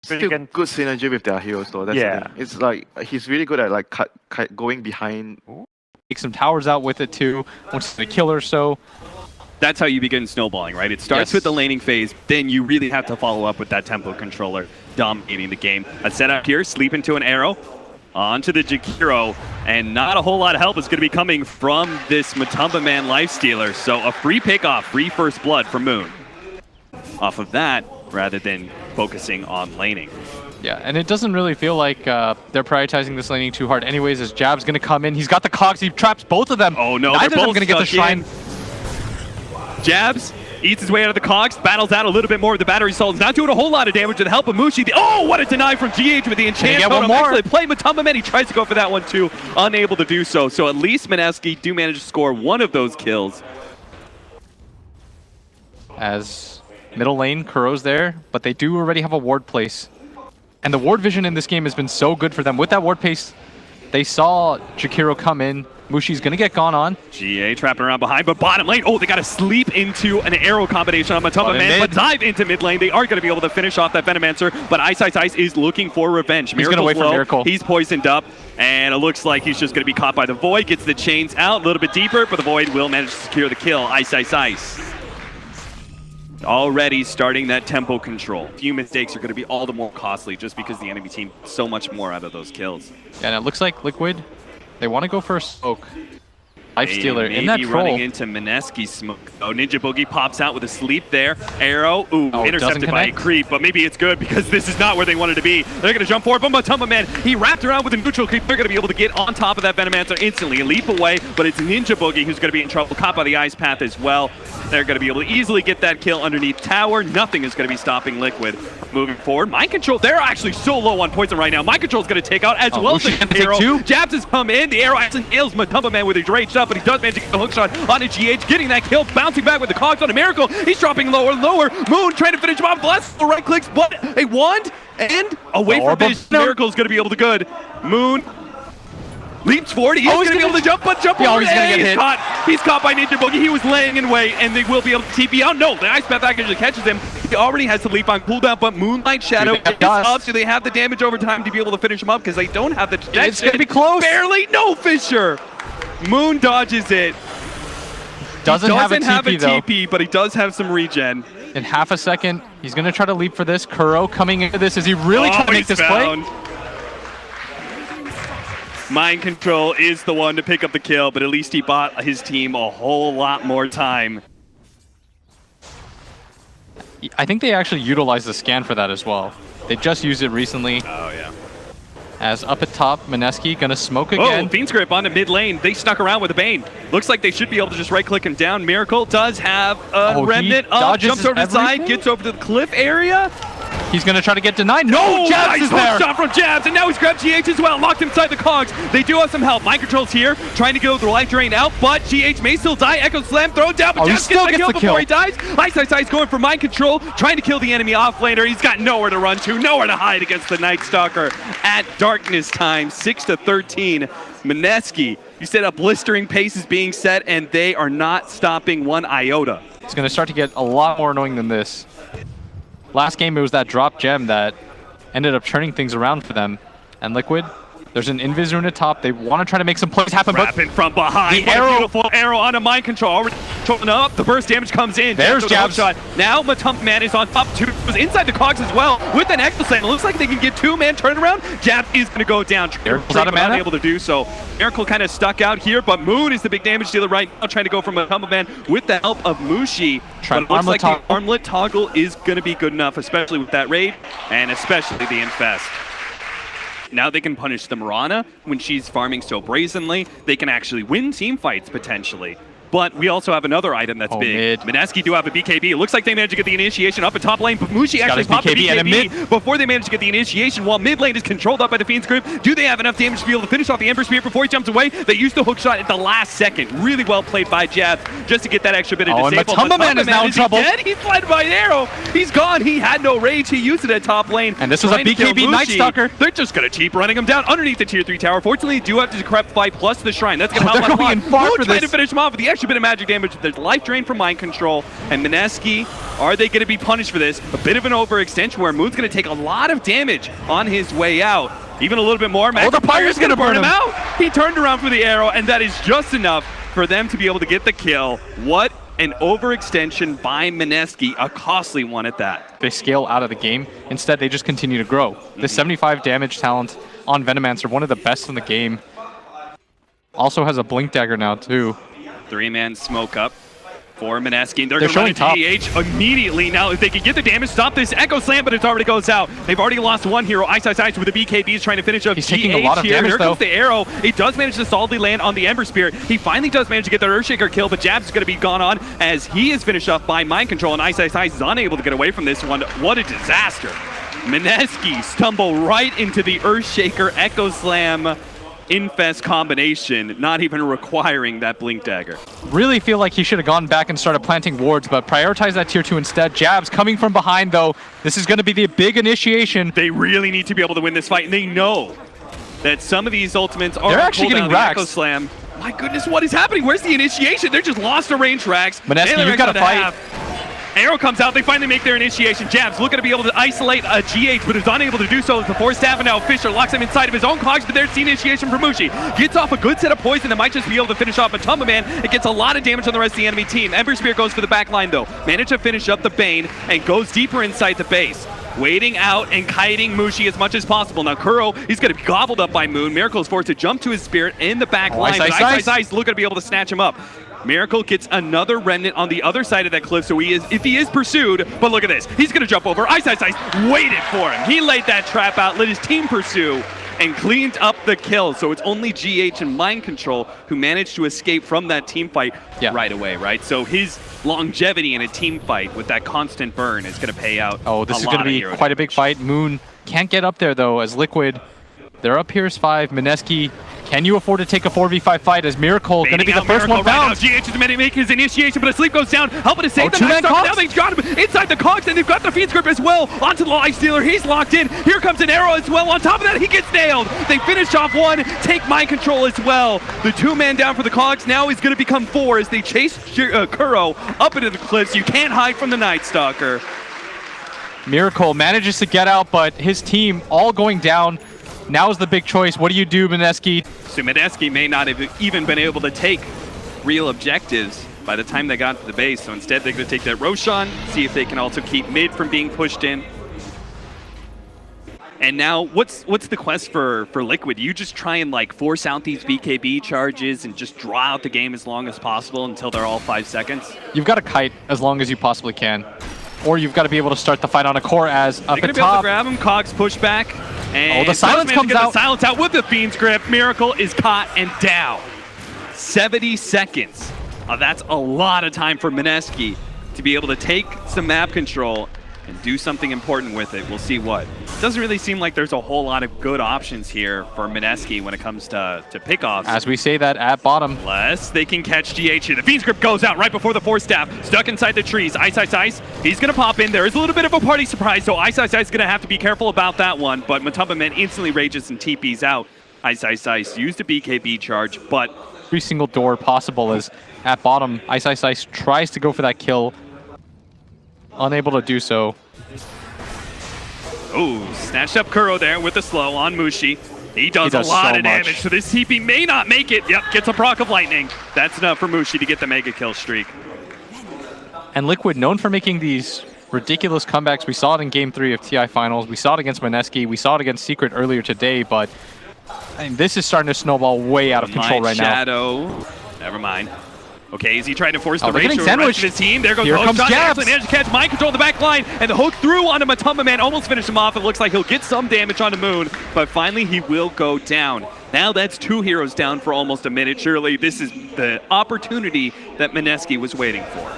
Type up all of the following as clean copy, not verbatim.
still good synergy with their heroes though. That's the thing. It's like he's really good at like going behind. Take some towers out with it too. Once the kill or so. That's how you begin snowballing, right? It starts with the laning phase, then you really have to follow up with that tempo controller dominating the game. A setup here, sleep into an arrow, onto the Jakiro, and not a whole lot of help is going to be coming from this Matumba Man Lifestealer. So a free pick-off, free first blood for Moon. Off of that, rather than focusing on laning. Yeah, and it doesn't really feel like they're prioritizing this laning too hard anyways, as Jab's going to come in. He's got the cogs, he traps both of them. Oh no, neither they're of them going to get the shrine. Jabs eats his way out of the cogs, battles out a little bit more with the battery salts, not doing a whole lot of damage with the help of Mushi. Oh, what a deny from GH with the enchant totem. Actually play Matumba Man, he tries to go for that one too, unable to do so. So at least Mineski do manage to score one of those kills. As middle lane, Kuro's there, but they do already have a ward place. And the ward vision in this game has been so good for them. With that ward pace, they saw Jakiro come in. Mushi's gonna get gone on. GA trapping around behind, but bottom lane, oh, they gotta sleep into an arrow combination on Matumba Man, but dive into mid lane. They are gonna be able to finish off that Venomancer, but Ice is looking for revenge. He's gonna wait for Miracle. He's poisoned up, and it looks like he's just gonna be caught by the Void, gets the chains out a little bit deeper, but the Void will manage to secure the kill. Ice. Already starting that tempo control. A few mistakes are going to be all the more costly just because the enemy team so much more out of those kills. And it looks like Liquid, they want to go for a smoke. Lifestealer in that troll. Running into Mineski's smoke. Oh, Ninja Boogie pops out with a sleep there. Arrow, intercepted by a creep, but maybe it's good because this is not where they wanted to be. They're going to jump forward, but Matumba Man, he wrapped around with a neutral creep. They're going to be able to get on top of that Venomancer instantly and leap away, but it's Ninja Boogie who's going to be in trouble, caught by the Ice Path as well. They're going to be able to easily get that kill underneath tower. Nothing is going to be stopping Liquid moving forward. Mind Control, they're actually so low on poison right now. Mind Control is going to take out as well as the arrow. Jabs has come in. The arrow actually nails Matumba Man with his raged up, but he does manage to get the hook shot on a GH, getting that kill, bouncing back with the cogs on a Miracle. He's dropping lower. Moon trying to finish him off. Bless the right clicks, but a wand and away from this. Miracle is going to be able to good. Moon leaps forward. He's going to be able to jump forward. He's caught by Ninja Boogie. He was laying in wait, and they will be able to TP out. No, the Ice Path actually catches him. He already has to leap on cooldown, but Moonlight Shadow is up. Do they have the damage over time to be able to finish him up? Because they don't have the... It's going to be close. Barely. No, Fisher. Moon dodges it. Doesn't have a TP, but he does have some regen. In half a second, he's going to try to leap for this. Kuro coming into this. Is he really trying to make this play? Mind Control is the one to pick up the kill, but at least he bought his team a whole lot more time. I think they actually utilized the scan for that as well. They just used it recently. Oh, yeah. As up at top, Mineski gonna smoke again. Oh, Fiend's Grip onto mid lane. They stuck around with a Bane. Looks like they should be able to just right-click him down. Miracle does have a remnant up, jumps over to the side, gets over to the cliff area. He's gonna try to get denied. No, Jabs is there. Shot from Jabs, and now he's grabbed GH as well, locked inside the cogs. They do have some help. Mind Control's here, trying to go the life drain out, but GH may still die. Echo Slam thrown down, but Jabs gets the kill before he dies. Ice going for Mind Control, trying to kill the enemy offlaner. He's got nowhere to run to, nowhere to hide against the Night Stalker at darkness time. 6-13. Mineski, you said a blistering pace is being set, and they are not stopping one iota. It's gonna start to get a lot more annoying than this. Last game, it was that drop gem that ended up turning things around for them. And Liquid, there's an Invis rune at top. They want to try to make some plays happen, but from behind. The arrow, beautiful arrow onto Mind Control. Already controlling up. The burst damage comes in. There's Jabs. Shot. Now Matumba Man is on top. Was inside the cogs as well with an Echo Slam. It looks like they can get two-man turnaround. Jabs is going to go down. Miracle's out of mana. Unable to do so. Miracle kind of stuck out here, but Moon is the big damage dealer right now, trying to go from Matumba Man with the help of Mushi. But it looks like the armlet toggle is going to be good enough, especially with that raid, and especially the Infest. Now they can punish the Mirana when she's farming so brazenly. They can actually win team fights potentially. But we also have another item that's big. Mineski do have a BKB. It looks like they managed to get the initiation up in top lane, but Mushi actually popped the BKB before they managed to get the initiation, while mid lane is controlled up by the Fiend's Grip. Do they have enough damage to be able to finish off the Ember Spear before he jumps away? They used the hook shot at the last second. Really well played by Jabs just to get that extra bit of disable. And Matumba Man is now in trouble. He's fled by an arrow. He's gone. He had no rage. He used it at top lane. And this was a BKB Night Stalker. They're just going to keep running him down underneath the tier 3 tower. Fortunately, they do have to decrepify plus the shrine. That's going to help. Moon trying to finish him off with the extra bit of magic damage. There's life drain from mind control. And Mineski, are they going to be punished for this? A bit of an overextension where Moon's going to take a lot of damage on his way out. Even a little bit more. Oh, the fire's going to burn him out. He turned around for the arrow, and that is just enough for them to be able to get the kill. What an overextension by Mineski, a costly one at that. They scale out of the game. Instead, they just continue to grow. The 75 damage talent on Venomancer, one of the best in the game. Also has a Blink Dagger now, too. 3-man smoke up for Mineski, and they're showing going to GH immediately. Now, if they can get the damage, stop this Echo Slam, but it already goes out. They've already lost one hero. Ice with the BKBs trying to finish up. He's taking a lot of damage, Here though. comes the arrow. He does manage to solidly land on the Ember Spirit. He finally does manage to get the Earthshaker kill, but Jabs is going to be gone on as he is finished up by mind control, and Ice is unable to get away from this one. What a disaster. Mineski stumble right into the Earthshaker Echo Slam Infest combination, not even requiring that Blink Dagger. Really feel like he should have gone back and started planting wards, but prioritize that tier 2 instead. Jabs coming from behind, though. This is going to be the big initiation. They really need to be able to win this fight, and they know that some of these ultimates are They're actually getting Echo raxed. Slam. My goodness, what is happening? Where's the initiation? They're just lost to range racks. Mineski, you've got to fight. Arrow comes out, they finally make their initiation. Jabs looking to be able to isolate a GH, but is unable to do so before staff, and now Fisher locks him inside of his own cogs, but there's the initiation from Mushi. Gets off a good set of poison that might just be able to finish off Matumba Man. It gets a lot of damage on the rest of the enemy team. Ember Spear goes for the back line though. Managed to finish up the Bane and goes deeper inside the base. Waiting out and kiting Mushi as much as possible. Now Kuro, he's going to be gobbled up by Moon. Miracle is forced to jump to his spirit in the back line. Ice looking to be able to snatch him up. Miracle gets another remnant on the other side of that cliff, so if he is pursued, but look at this, he's gonna jump over. Ice waited for him. He laid that trap out, let his team pursue, and cleaned up the kill. So it's only GH and Mind Control who managed to escape from that team fight right away, right? So his longevity in a team fight with that constant burn is gonna pay out. Oh, this is gonna be quite a big fight. Moon can't get up there though, as Liquid, they're up here's 5. Mineski, can you afford to take a 4v5 fight as Miracle going to be the first one down? Right now, GH is going to make his initiation, but a sleep goes down, helping to save the Night Stalker. Now they've got him inside the cogs, and they've got the Fiend's Grip as well. Onto the Life Stealer, he's locked in. Here comes an arrow as well. On top of that, he gets nailed. They finish off one, take Mind Control as well. The 2-man down for the cogs now is going to become 4 as they chase Kuro up into the cliffs. You can't hide from the Night Stalker. Miracle manages to get out, but his team all going down. Now is the big choice. What do you do, Mineski? So Mineski may not have even been able to take real objectives by the time they got to the base. So instead, they're going to take that Roshan, see if they can also keep mid from being pushed in. And now, what's the quest for Liquid? You just try and like force out these BKB charges and just draw out the game as long as possible until they're all 5 seconds? You've got to kite as long as you possibly can. Or you've got to be able to start the fight on a core as up at top. They're going to be able to grab him, cogs push back. And the silence comes out. The silence out with the Fiend's Grip. Miracle is caught and down. 70 seconds. That's a lot of time for Mineski to be able to take some map control and do something important with it. We'll see what. It doesn't really seem like there's a whole lot of good options here for Mineski when it comes to pickoffs. As we say that at bottom. Unless they can catch GH here. The Fiend's Grip goes out right before the Force Staff. Stuck inside the trees. Ice. He's going to pop in. There is a little bit of a party surprise, so Ice is going to have to be careful about that one. But Matumba Man instantly rages and TPs out. Ice used a BKB charge, but every single door possible is at bottom. Ice tries to go for that kill. Unable to do so. Oh, snatched up Kuro there with the slow on Mushi. He does a lot of damage, so this TP may not make it. Yep, gets a proc of lightning. That's enough for Mushi to get the mega kill streak. And Liquid, known for making these ridiculous comebacks. We saw it in Game 3 of TI Finals. We saw it against Mineski. We saw it against Secret earlier today, but I mean, this is starting to snowball way out of control right now. Shadow. Never mind. Okay, is he trying to force the ratio sandwiched. the rest of his team? There goes Here comes Jabs. Actually managed to catch Mind Control in the back line, and the hook through onto Matumba Man, almost finished him off. It looks like he'll get some damage on the Moon, but finally he will go down. Now that's 2 heroes down for almost a minute. Surely this is the opportunity that Mineski was waiting for.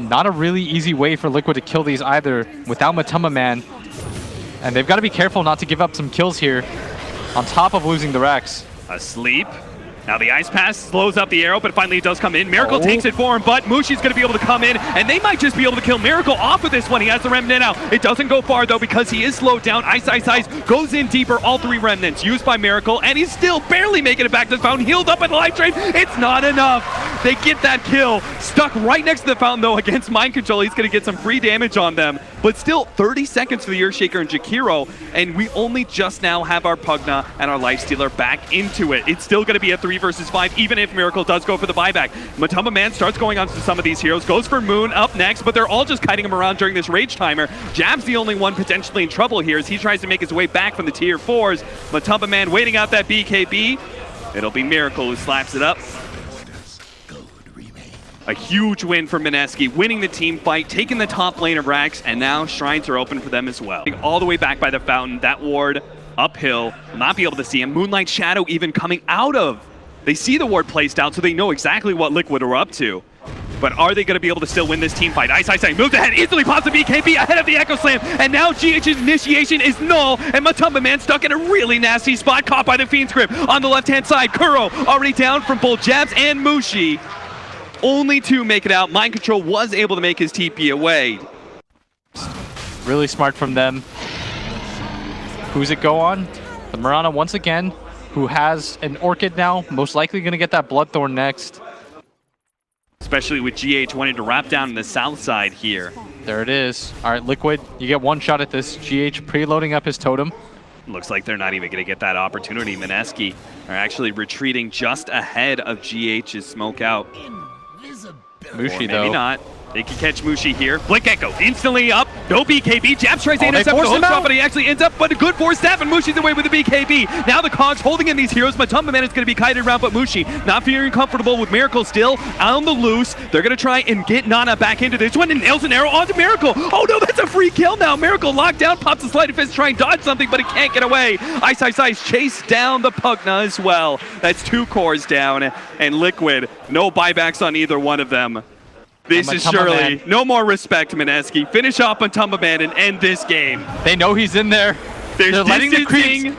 Not a really easy way for Liquid to kill these either without Matumba Man. And they've got to be careful not to give up some kills here on top of losing the Rex. Asleep. Now the Ice Pass slows up the arrow, but finally it does come in. Miracle takes it for him, but Mushi's going to be able to come in, and they might just be able to kill Miracle off of this one. He has the Remnant now. It doesn't go far, though, because he is slowed down. Ice goes in deeper. All 3 Remnants used by Miracle, and he's still barely making it back to the fountain. Healed up at the life drain. It's not enough. They get that kill. Stuck right next to the fountain, though, against Mind Control. He's going to get some free damage on them. But still, 30 seconds for the Earthshaker and Jakiro, and we only just now have our Pugna and our Lifestealer back into it. It's still going to be a 3 versus 5, even if Miracle does go for the buyback. Matumba Man starts going on to some of these heroes, goes for Moon up next, but they're all just kiting him around during this Rage Timer. Jab's the only one potentially in trouble here as he tries to make his way back from the tier 4s. Matumba Man waiting out that BKB. It'll be Miracle who slaps it up. A huge win for Mineski, winning the team fight, taking the top lane of Rax, and now shrines are open for them as well. All the way back by the fountain, that ward uphill, will not be able to see him. Moonlight Shadow even coming out of. They see the ward placed out, so they know exactly what Liquid are up to. But are they going to be able to still win this team fight? Ice moves ahead, easily pops the BKB ahead of the Echo Slam, and now GH's initiation is null, and Matumba Man stuck in a really nasty spot, caught by the Fiend's Grip. On the left-hand side, Kuro already down from both Jabs and Mushi. Only 2 make it out. Mind Control was able to make his TP away. Really smart from them. Who's it go on? The Mirana once again, who has an Orchid now, most likely going to get that Bloodthorn next. Especially with GH wanting to wrap down in the south side here. There it is. All right, Liquid, you get one shot at this. GH preloading up his totem. Looks like they're not even going to get that opportunity. Mineski are actually retreating just ahead of GH's smoke out. Mushi, though. Maybe not. They can catch Mushi here. Blink Echo instantly up. No BKB. Jabs tries to intercept the hook drop, but he actually ends up, but a good force staff, and Mushi's away with the BKB. Now the Cogs holding in these heroes. Matumba Man is going to be kited around, but Mushi not feeling comfortable with Miracle still on the loose. They're going to try and get Nana back into this one, and nails an arrow onto Miracle. Oh no, that's a free kill now. Miracle locked down, pops a Sleight of Fist, try and dodge something, but he can't get away. Ice chase down the Pugna as well. That's 2 cores down, and Liquid, no buybacks on either one of them. This is surely no more respect, Mineski. Finish off Matumba Man and end this game. They know he's in there. They're letting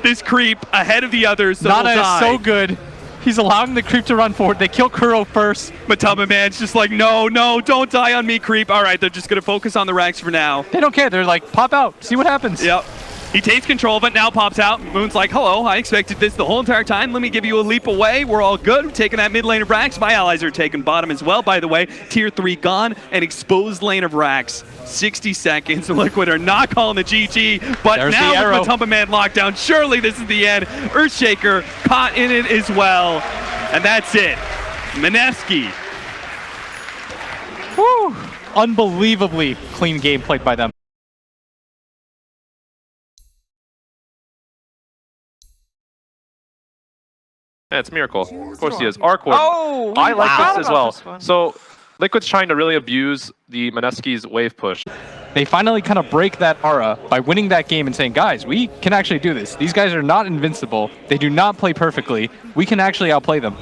this creep ahead of the others, so Nana is so good. He's allowing the creep to run forward. They kill Kuro first. Matumba Man's just like, no, don't die on me, creep. All right, they're just going to focus on the Rax for now. They don't care. They're like, pop out. See what happens. Yep. He takes control of it, now pops out. Moon's like, hello, I expected this the whole entire time. Let me give you a leap away. We're all good. We're taking that mid lane of Rax. My allies are taking bottom as well, by the way. Tier 3 gone, and exposed lane of Rax. 60 seconds. Liquid are not calling the GG, but there's now with Matumba Man lockdown, surely this is the end. Earthshaker caught in it as well. And that's it. Mineski. Whew. Unbelievably clean game played by them. Yeah, it's Miracle. Of course he is. Arc Ward. Oh, I like this as well. So Liquid's trying to really abuse the Mineski's wave push. They finally kind of break that aura by winning that game and saying, guys, we can actually do this. These guys are not invincible. They do not play perfectly. We can actually outplay them.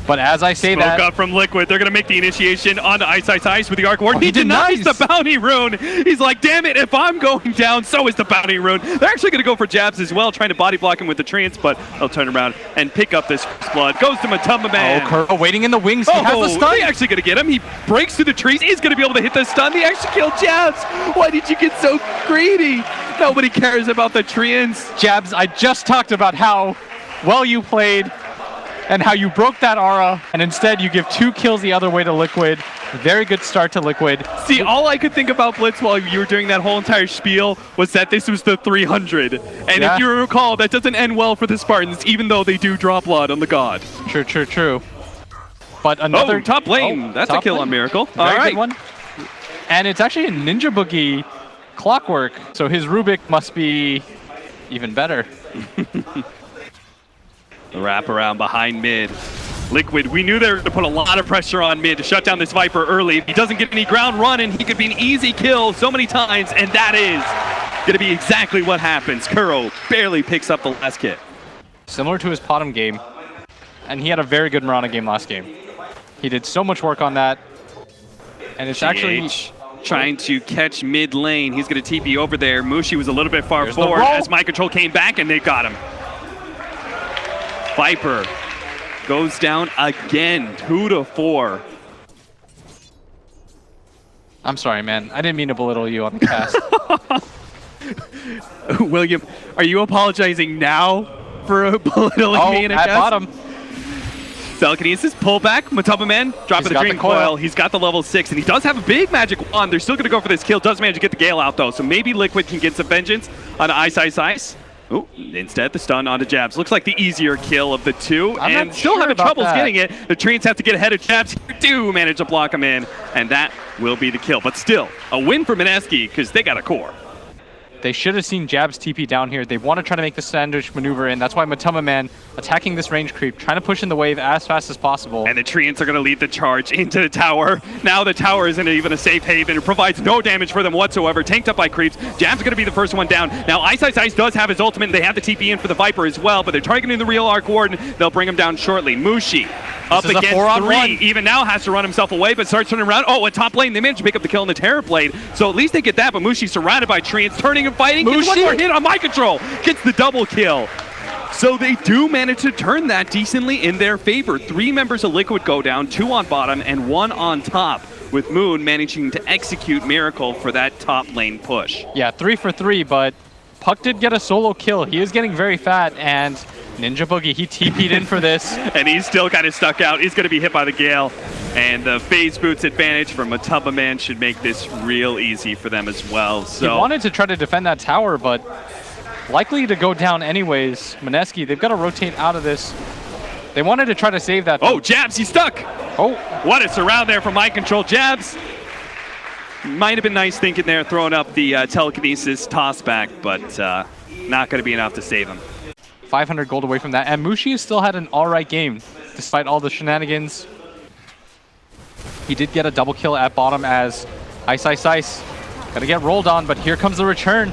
But as I say Smoke that... up from Liquid. They're going to make the initiation onto Ice with the Arc Ward. Oh, he denies the Bounty Rune. He's like, damn it, if I'm going down, so is the Bounty Rune. They're actually going to go for Jabs as well, trying to body block him with the Treants, but they'll turn around and pick up this blood. Goes to Matumba Man. Oh, Kuro waiting in the wings. He has the stun. He's actually going to get him. He breaks through the trees. He's going to be able to hit the stun. He actually killed Jabs. Why did you get so greedy? Nobody cares about the Treants. Jabs, I just talked about how well you played and how you broke that aura, and instead you give 2 kills the other way to Liquid. Very good start to Liquid. See, all I could think about, Blitz, while you were doing that whole entire spiel was that this was the 300. And if you recall, that doesn't end well for the Spartans, even though they do draw blood on the god. True. But another... top lane. That's a kill on Miracle. Very good one. And it's actually a Ninja Boogie clockwork, so his Rubik must be even better. The wraparound behind mid. Liquid, we knew they were going to put a lot of pressure on mid to shut down this Viper early. If he doesn't get any ground running, he could be an easy kill so many times, and that is going to be exactly what happens. Kuro barely picks up the last kit. Similar to his bottom game, and he had a very good Mirana game last game. He did so much work on that, and it's actually... trying to catch mid lane. He's going to TP over there. Mushi was a little bit far forward as Mind Control came back, and they got him. Viper goes down again, 2-4. I'm sorry, man. I didn't mean to belittle you on the cast. William, are you apologizing now for belittling me in a cast? At bottom. Telekinesis, pull back, Mataba Man, dropping the Dream Coil. He's got the level 6, and he does have a big magic wand. They're still going to go for this kill. Does manage to get the Gale out, though, so maybe Liquid can get some vengeance on Ice. Ooh, instead, the stun onto Jabs. Looks like the easier kill of the two, and still having troubles getting it. The Treants have to get ahead of Jabs. Here do manage to block him in, and that will be the kill. But still, a win for Mineski, because they got a core. They should have seen Jabs TP down here. They want to try to make the sandwich maneuver in. That's why Matama Man attacking this range creep, trying to push in the wave as fast as possible. And the Treants are going to lead the charge into the tower. Now the tower isn't even a safe haven. It provides no damage for them whatsoever. Tanked up by creeps. Jab's going to be the first one down. Now Ice does have his ultimate. They have the TP in for the Viper as well, but they're targeting the real Arc Warden. They'll bring him down shortly. Mushi up against 3. Even now has to run himself away, but starts turning around. Oh, at top lane, they managed to pick up the kill in the Terror Blade. So at least they get that, but Mushi's surrounded by Treants, turning and fighting. Gets one more hit on Mind Control. Gets the double kill. So they do manage to turn that decently in their favor. 3 members of Liquid go down, 2 on bottom and 1 on top, with Moon managing to execute Miracle for that top lane push. Yeah, 3 for 3, but Puck did get a solo kill. He is getting very fat, and Ninja Boogie, he TP'd in for this. And he's still kind of stuck out. He's going to be hit by the Gale. And the phase boots advantage from Mataba Man should make this real easy for them as well. So he wanted to try to defend that tower, but likely to go down anyways. Mineski, they've got to rotate out of this. They wanted to try to save that. Oh, Jabs, he's stuck. Oh, what a surround there from Mind Control. Jabs might have been nice thinking there, throwing up the telekinesis toss back, but not going to be enough to save him. 500 gold away from that, and Mushi has still had an alright game despite all the shenanigans. He did get a double kill at bottom as Ice. Gonna get rolled on, but here comes the return.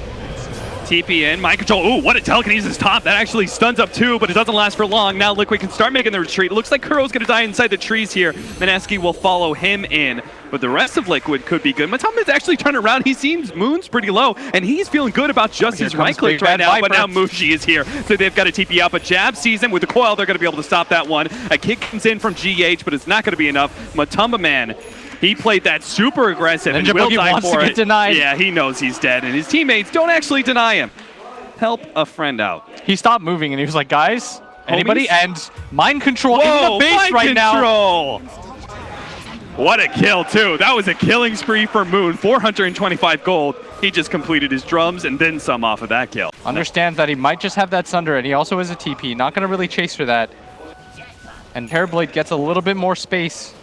TP in, Mind Control. Ooh, what a telekinesis top. That actually stuns up 2, but it doesn't last for long. Now Liquid can start making the retreat. It looks like Kuro's gonna die inside the trees here. Mineski will follow him in, but the rest of Liquid could be good. Matama's actually turned around. He seems Moon's pretty low, and he's feeling good about just his right click right now, but now Mushi is here. So they've got a TP out, but Jab sees him with the coil. They're gonna be able to stop that one. A kick comes in from GH, but it's not gonna be enough. Matama Man, he played that super aggressive and will die for it. Denied. Yeah, he knows he's dead, and his teammates don't actually deny him. Help a friend out. He stopped moving, and he was like, guys, anybody? And Mind Control Whoa, in the base right now. What a kill, too. That was a killing spree for Moon. 425 gold. He just completed his drums and then some off of that kill. Understands that he might just have that Sunder, and he also has a TP. Not going to really chase for that. And Terrorblade gets a little bit more space.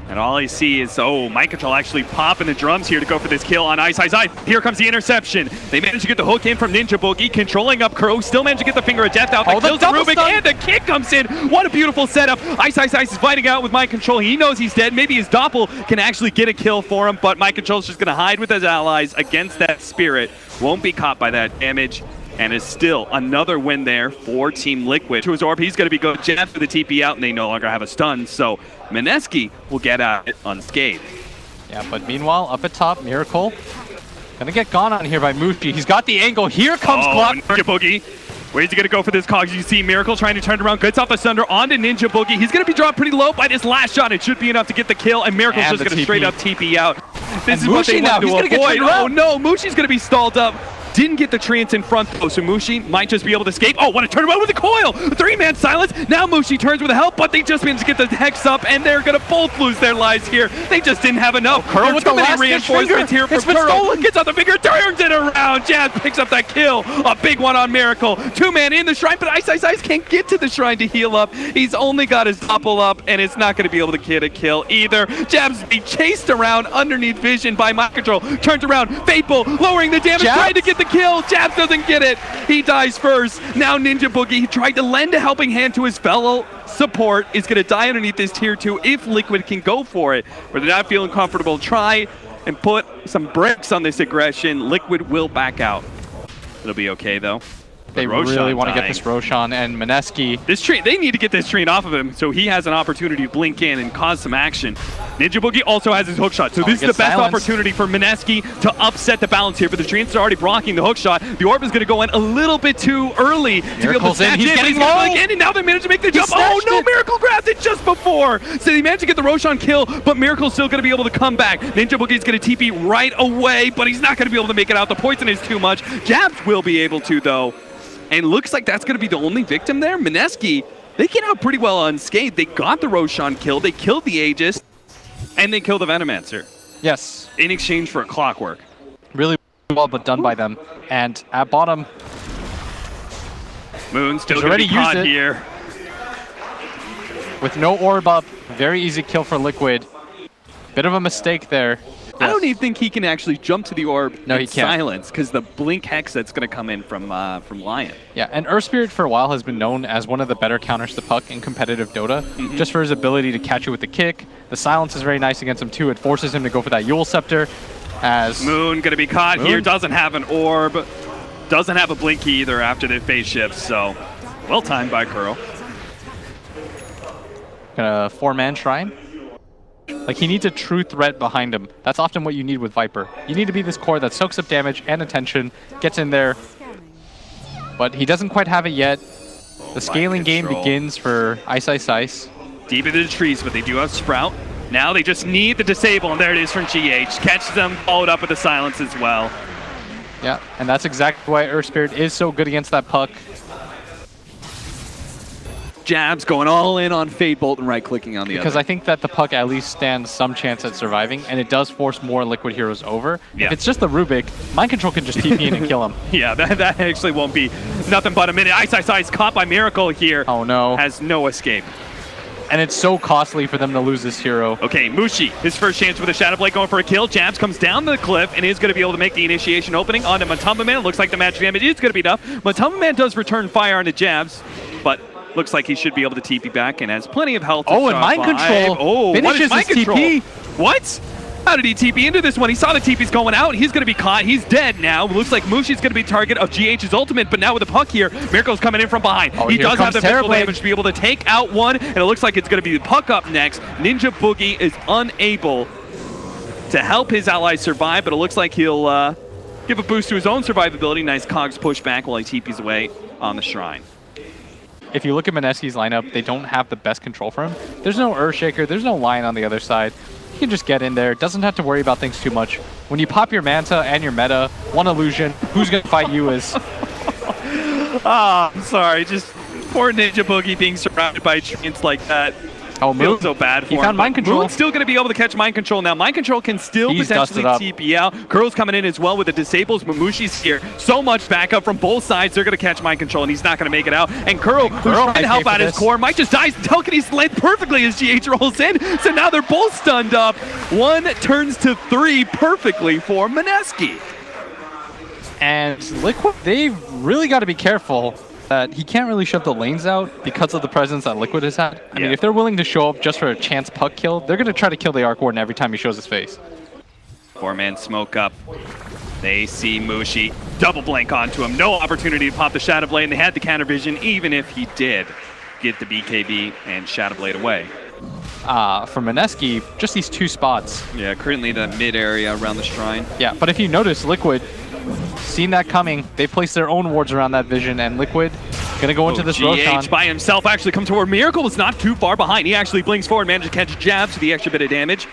And all I see is, Mind Control actually popping the drums here to go for this kill on Ice. Here comes the interception. They managed to get the hook in from Ninja Boogie, controlling up Kuro, still managed to get the finger of death out. That kills Rubik, and the kick comes in. What a beautiful setup. Ice is fighting out with Mind Control. He knows he's dead. Maybe his Doppel can actually get a kill for him, but Mind Control's just going to hide with his allies against that Spirit. Won't be caught by that damage. And is still another win there for Team Liquid. To his orb, he's going to be going Jab for the TP out, and they no longer have a stun. So Mineski will get out unscathed. Yeah, but meanwhile, up at top, Miracle gonna get gone on here by Mushi. He's got the angle. Here comes Ninja Boogie. Where's he going to go for this cogs? You see Miracle trying to turn around. Gets off a Sunder onto Ninja Boogie. He's going to be dropped pretty low by this last shot. It should be enough to get the kill, and Miracle's just going to straight up TP out. This is what they want to avoid. Oh no, Mushi's going to be stalled up. Didn't get the Treants in front though, so Mushi might just be able to escape. Oh, what a turnaround with the coil! 3-man silence. Now Mushi turns with the help, but they just managed to get the Hex up, and they're gonna both lose their lives here. They just didn't have enough. Kuro with too many reinforcements here from Kuro. Gets out the finger, turns it around. Jazz picks up that kill. A big one on Miracle. 2-man in the shrine, but Ice can't get to the shrine to heal up. He's only got his Doppel up, and it's not gonna be able to get a kill either. Jabs be chased around underneath vision by Mind Control. Turns around, Fateful, lowering the damage, trying to get the kill. Jabs doesn't get it. He dies first. Now Ninja Boogie tried to lend a helping hand to his fellow support. Is going to die underneath this tier 2 if Liquid can go for it. But they're not feeling comfortable. Try and put some brakes on this aggression. Liquid will back out. It'll be okay though. They really want to get this Roshan and Mineski. They need to get this Treant off of him so he has an opportunity to blink in and cause some action. Ninja Boogie also has his hookshot, so this is the best opportunity for Mineski to upset the balance here. But the Treants are already blocking the hookshot. The orb is going to go in a little bit too early to be able to snatch He's getting low. And now they managed to make the jump. Oh no, Miracle grabbed it just before. So they managed to get the Roshan kill, but Miracle's still going to be able to come back. Ninja Boogie's going to TP right away, but he's not going to be able to make it out. The poison is too much. Jabs will be able to though. And looks like that's going to be the only victim there. Mineski they get out pretty well unscathed. They got the Roshan kill, they killed the Aegis, and they killed the Venomancer. Yes. In exchange for a Clockwork. Really well, but done by them. And at bottom, Moon still going to be caught here. With no orb up, very easy kill for Liquid. Bit of a mistake there. Yes. I don't even think he can actually jump to the orb in silence because the blink hex that's going to come in from Lion. Yeah, and Earth Spirit for a while has been known as one of the better counters to Puck in competitive Dota, just for his ability to catch you with the kick. The silence is very nice against him too. It forces him to go for that Yule Scepter. As Moon going to be caught here, doesn't have an orb, doesn't have a blink either after the phase shift, so well timed by Kuro. Gonna 4-man Shrine. Like, he needs a true threat behind him. That's often what you need with Viper. You need to be this core that soaks up damage and attention, gets in there, but he doesn't quite have it yet. The scaling game begins for Ice Ice Ice. Deep into the trees, but they do have Sprout. Now they just need the disable, and there it is from GH. Catches them, followed up with the silence as well. Yeah, and that's exactly why Earth Spirit is so good against that Puck. Jabs going all in on Fade Bolt and right-clicking on the other. Because I think that the Puck at least stands some chance at surviving, and it does force more Liquid heroes over. Yeah. If it's just the Rubik, Mind Control can just TP in and kill him. Yeah, that actually won't be nothing but a minute. Ice Ice Ice caught by Miracle here. Oh no. Has no escape. And it's so costly for them to lose this hero. Okay, Mushi, his first chance with a Shadow Blade going for a kill. Jabs comes down the cliff and is going to be able to make the initiation opening onto Matumba Man. Looks like the magic damage is going to be enough. Matumba Man does return fire onto Jabs, but looks like he should be able to TP back and has plenty of health. Oh, and Mind Control finishes his TP. What? How did he TP into this one? He saw the TP's going out. He's going to be caught. He's dead now. Looks like Mushi's going to be target of GH's ultimate, but now with the Puck here, Miracle's coming in from behind. Oh, he does have the physical damage to be able to take out one, and it looks like it's going to be the Puck up next. Ninja Boogie is unable to help his allies survive, but it looks like he'll give a boost to his own survivability. Nice cogs push back while he TP's away on the Shrine. If you look at Mineski's lineup, they don't have the best control for him. There's no Earthshaker, there's no Lion on the other side. He can just get in there, doesn't have to worry about things too much. When you pop your Manta and your meta, one illusion, who's going to fight you is... I'm sorry, just poor Ninja Boogie being surrounded by treants like that. Oh, Moon. So bad for he him. found Mind Control. Moon's still going to be able to catch Mind Control now. Mind Control can still potentially TP out. Kuro's coming in as well with the disables. Mamushi's here. So much backup from both sides. They're going to catch Mind Control, and he's not going to make it out. And Kuro, who's trying to help out his core, might just die. Telekinesis length perfectly as GH rolls in. So now they're both stunned up. One turns to 3 perfectly for Mineski. And Liquid, they've really got to be careful that he can't really shove the lanes out because of the presence that Liquid has had. I mean, if they're willing to show up just for a chance Puck kill, they're going to try to kill the Arc Warden every time he shows his face. 4-man smoke up. They see Mushi. Double blank onto him. No opportunity to pop the Shadow Blade, and they had the counter vision even if he did get the BKB and Shadow Blade away. For Mineski, just these 2 spots. Yeah, currently the mid area around the Shrine. Yeah, but if you notice, Liquid, seen that coming, they placed their own wards around that vision, and Liquid gonna go into this Roshan. GH by himself actually comes toward Miracle, was not too far behind. He actually blinks forward, managed to catch Jabs for the extra bit of damage.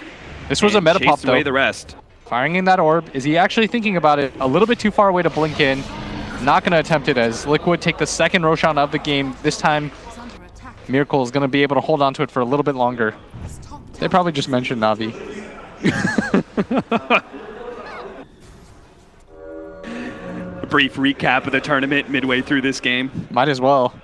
This was a meta pop though. Away the rest. Firing in that orb. Is he actually thinking about it? A little bit too far away to blink in. Not gonna attempt it as Liquid take the second Roshan of the game. This time, Miracle is gonna be able to hold on to it for a little bit longer. They probably just mentioned Navi. Brief recap of the tournament midway through this game. Might as well.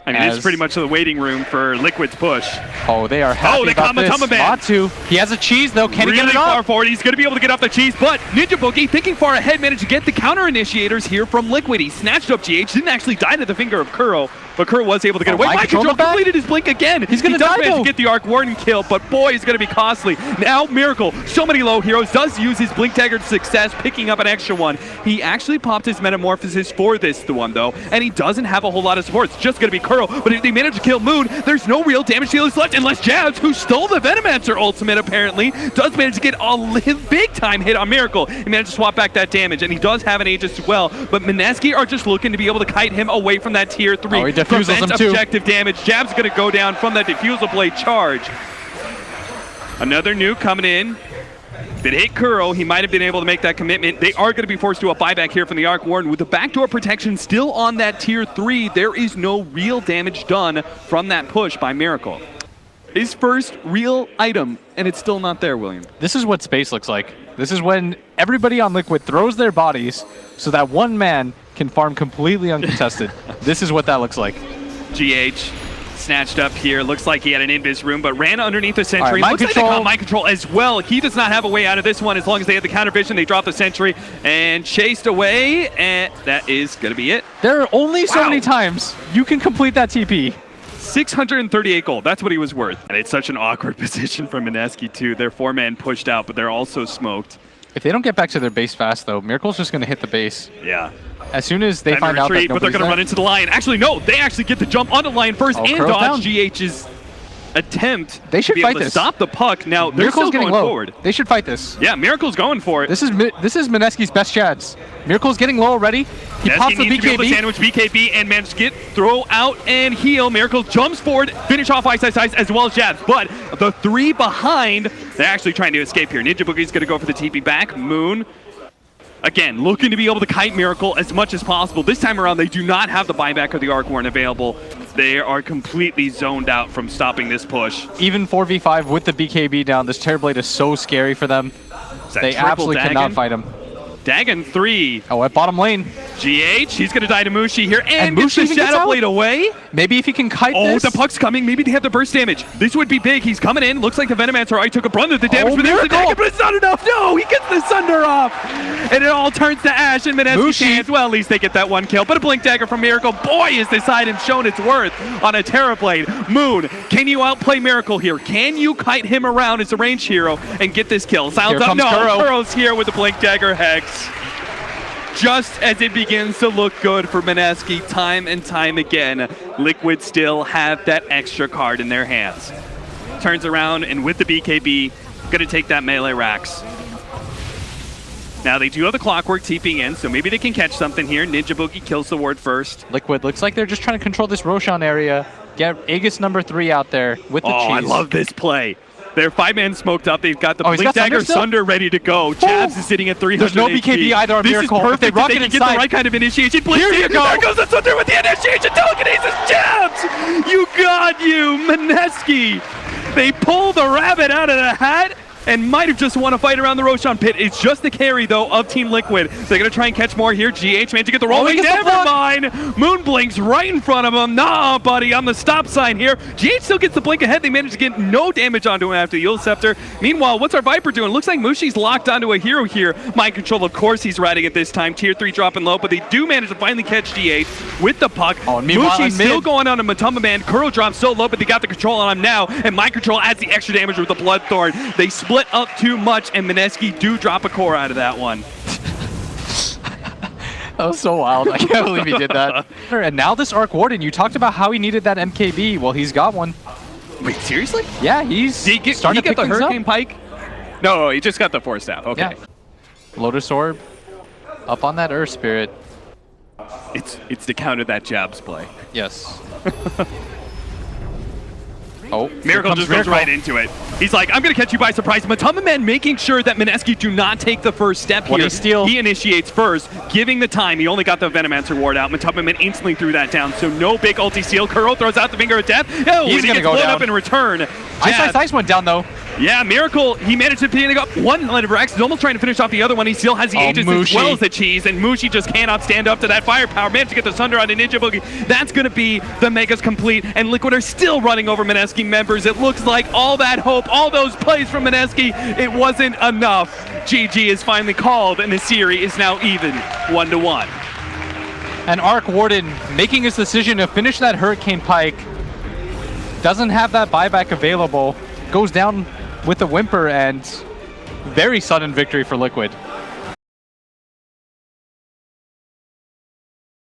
I mean, it's pretty much the waiting room for Liquid's push. Oh, they are happy about this. Matu. He has a cheese, though. Can he get it off? Really far forward. He's going to be able to get off the cheese, but Ninja Boogie, thinking far ahead, managed to get the counter initiators here from Liquid. He snatched up GH, didn't actually die to the finger of Kuro, but Kuro was able to get away. Mind Control completed his blink again. He's going to die, manage to get the Arc Warden kill, but boy, he's going to be costly. Now, Miracle, so many low heroes, does use his blink dagger to success, picking up an extra one. He actually popped his Metamorphosis for this one, though, and he doesn't have a whole lot of support. It's just going to be Kuro, but if they manage to kill Moon, there's no real damage dealers left unless Jabs, who stole the Venomancer ultimate apparently, does manage to get a big time hit on Miracle. He managed to swap back that damage, and he does have an Aegis as well, but Mineski are just looking to be able to kite him away from that tier 3. Oh, he diffuses him too. Objective damage. Jab's going to go down from that Diffusal Blade charge. Another nuke coming in. If it hit Kuro, he might have been able to make that commitment. They are going to be forced to a buyback here from the Arc Warden. With the backdoor protection still on that tier 3, there is no real damage done from that push by Miracle. His first real item, and it's still not there, William. This is what space looks like. This is when everybody on Liquid throws their bodies so that one man can farm completely uncontested. This is what that looks like. GH snatched up here. Looks like he had an invis room, but ran underneath the sentry. Right, Looks like they caught mind control as well. He does not have a way out of this one as long as they have the counter vision. They drop the sentry and chased away, and that is going to be it. There are only so many times you can complete that TP. 638 gold. That's what he was worth. And it's such an awkward position for Mineski, too. They're 4-man pushed out, but they're also smoked. If they don't get back to their base fast, though, Miracle's just going to hit the base. Yeah. As soon as they find out that but they're going to run into the Lion. Actually, no. They actually get the jump onto the Lion first and dodge GH's attempt they should to be fight able to this. stop the puck. Now, they're Miracle's still getting going low. forward. They should fight this. Yeah, Miracle's going for it. This is Mineski's best chance. Miracle's getting low already. He pops the needs to be able to BKB. sandwich BKB and manage to get throw out and heal. Miracle jumps forward, finish off Ice as well as jabs. But the 3 behind, they're actually trying to escape here. Ninja Boogie's going to go for the TP back. Moon, again, looking to be able to kite Miracle as much as possible. This time around, they do not have the buyback or the Arc Warden available. They are completely zoned out from stopping this push. Even 4v5 with the BKB down, this Terrorblade is so scary for them. They absolutely cannot fight him. Dagon 3. Oh, at bottom lane. GH, he's going to die to Mushi here and gets Mushi the Shadow Blade away. Maybe if he can kite this. Oh, the puck's coming. Maybe they have the burst damage. This would be big. He's coming in. Looks like the Venomancer already took a brunt of the damage. But there's the Dagon, but it's not enough. No, he gets the Sunder off. And it all turns to ash in Mineski's hands. Well, at least they get that 1 kill. But a Blink Dagger from Miracle. Boy, is this item shown its worth on a Terrorblade. Moon, can you outplay Miracle here? Can you kite him around as a range hero and get this kill? Silence up. No, Kuro's here with the Blink Dagger Hex. Just as it begins to look good for Mineski time and time again, Liquid still have that extra card in their hands. Turns around and with the BKB, gonna take that melee Rax. Now they do have the Clockwork TPing in, so maybe they can catch something here. Ninja Boogie kills the ward first. Liquid looks like they're just trying to control this Roshan area. Get Aegis number 3 out there with the cheese. Oh, I love this play. They're 5-man smoked up. They've got the Blink Dagger Sunder ready to go. Jabs is sitting at 300 There's no BKB either on Miracle. This is perfect. They can get the right kind of initiation. Here you go. There goes the Sunder with the initiation. Telekinesis Jabs! You got you, Mineski. They pull the rabbit out of the hat and might have just won a fight around the Roshan pit. It's just the carry, though, of Team Liquid. They're going to try and catch more here. GH managed to get the roll. Never mind. Moon blinks right in front of him. Nah, buddy, on the stop sign here. GH still gets the blink ahead. They managed to get no damage onto him after the Yule Scepter. Meanwhile, what's our Viper doing? Looks like Mushi's locked onto a hero here. Mind control, of course, he's riding it this time. Tier 3 dropping low, but they do manage to finally catch GH with the puck. Oh, Mushi's still going on a Matumba Man. Kuro drops so low, but they got the control on him now, and Mind control adds the extra damage with the Bloodthorn. They split up too much, and Mineski do drop a core out of that one. That was so wild. I can't believe he did that. And now this Arc Warden, you talked about how he needed that MKB. Well, he's got one. Wait, seriously? Yeah, he's starting to pick the things Hurricane up. Pike? No, he just got the Force Staff. Okay. Yeah. Lotus Orb up on that Earth Spirit. It's to counter that Jabs play. Yes. Oh, Miracle just goes right into it. He's like, I'm going to catch you by surprise. Matumba Man making sure that Mineski do not take the first step here. He initiates first, giving the time. He only got the Venomancer ward out. Matumba Man instantly threw that down, so no big ulti steal. Kuro throws out the Finger of Death. Oh, he's going to go down. Up in return. Ice went down, though. Yeah, Miracle, he managed to pick up one line of Rax. He's almost trying to finish off the other one. He still has the Aegis as well as the cheese, and Mushi just cannot stand up to that firepower. Managed to get the Sunder on a Ninja Boogie. That's going to be the Megas complete, and Liquid are still running over Mineski members. It looks like all that hope, all those plays from Mineski, it wasn't enough. GG is finally called, and the series is now even 1-1. And Arc Warden making his decision to finish that Hurricane Pike. Doesn't have that buyback available. Goes down with a whimper, and very sudden victory for Liquid.